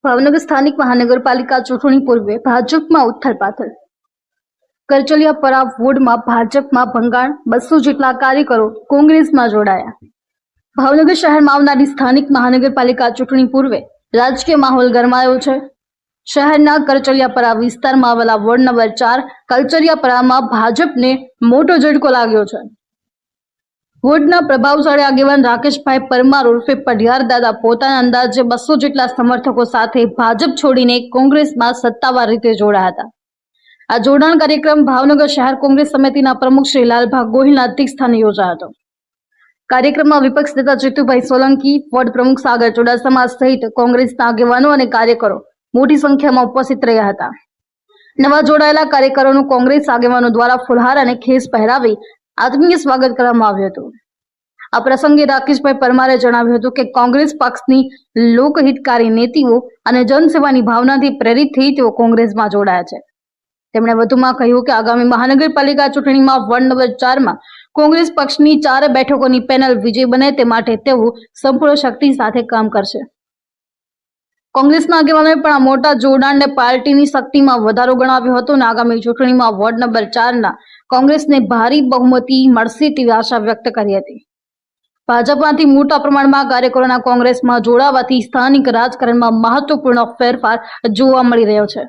ભાવનગર સ્થાનિક મહાનગરપાલિકા ચૂંટણી પૂર્વે ભાજપમાં ઉથલપાથલ. કરચલિયાપરા વોર્ડમાં ભાજપમાં ભંગાણ, 200 જેટલા કાર્યકરો કોંગ્રેસમાં જોડાયા. ભાવનગર શહેરમાં આવનારી સ્થાનિક મહાનગરપાલિકા ચૂંટણી પૂર્વે રાજકીય માહોલ ગરમાયો છે. શહેરના કરચલિયાપરા વિસ્તારમાં આવેલા વોર્ડ નંબર 4 કરચલિયાપરામાં ભાજપને મોટો ઝટકો લાગ્યો છે. વોર્ડના પ્રભાવશાળી આગેવાન રાકેશભાઈ પરમાર ઉર્ફે પઢિયાર દાદા પોતાના અંદાજે 200 જેટલા સમર્થકો સાથે ભાજપ છોડીને કોંગ્રેસમાં સત્તાવાર રીતે જોડાયા હતા. આ જોડાણ કાર્યક્રમ ભાવનગર શહેર કોંગ્રેસ સમિતિના પ્રમુખ શ્રી લાલભા ગોહિલના અધ્યક્ષસ્થાને યોજાયો હતો. કાર્યક્રમમાં વિપક્ષ નેતા જીતુભાઈ સોલંકી, વોર્ડ પ્રમુખ સાગર ચુડાસમા સહિત કોંગ્રેસના આગેવાનો અને કાર્યકરો મોટી સંખ્યામાં ઉપસ્થિત રહ્યા હતા. નવા જોડાયેલા કાર્યકરોનું કોંગ્રેસ આગેવાનો દ્વારા ફુલહાર અને ખેસ પહેરાવી આત્મીય સ્વાગત કરવામાં આવ્યું હતું. આ પ્રસંગે રાકેશભાઈ પરમારે જણાવ્યું હતું કે કોંગ્રેસ પક્ષની લોકહિતકારી નીતિઓ અને જનસેવાની ભાવનાથી પ્રેરિત થઈ તેઓ કોંગ્રેસમાં જોડાયા છે. તેમણે વધુમાં કહ્યું કે આગામી મહાનગરપાલિકા ચૂંટણીમાં વોર્ડ નંબર 4માં કોંગ્રેસ પક્ષની 4 બેઠકોની પેનલ વિજય બને તે માટે તેઓ સંપૂર્ણ શક્તિ સાથે કામ કરશે. કોંગ્રેસના આગેવાનોએ પણ આ મોટા જોડાણને પાર્ટીની શક્તિમાં વધારો ગણાવ્યો હતો અને આગામી ચૂંટણીમાં વોર્ડ નંબર 4ના કોંગ્રેસને ભારે બહુમતી મળશે તેવી આશા વ્યક્ત કરી હતી. ભાજપમાંથી મોટા પ્રમાણમાં કાર્યકરોના કોંગ્રેસમાં જોડાવાથી સ્થાનિક રાજકારણમાં મહત્વપૂર્ણ ફેરફાર જોવા મળી રહ્યો છે.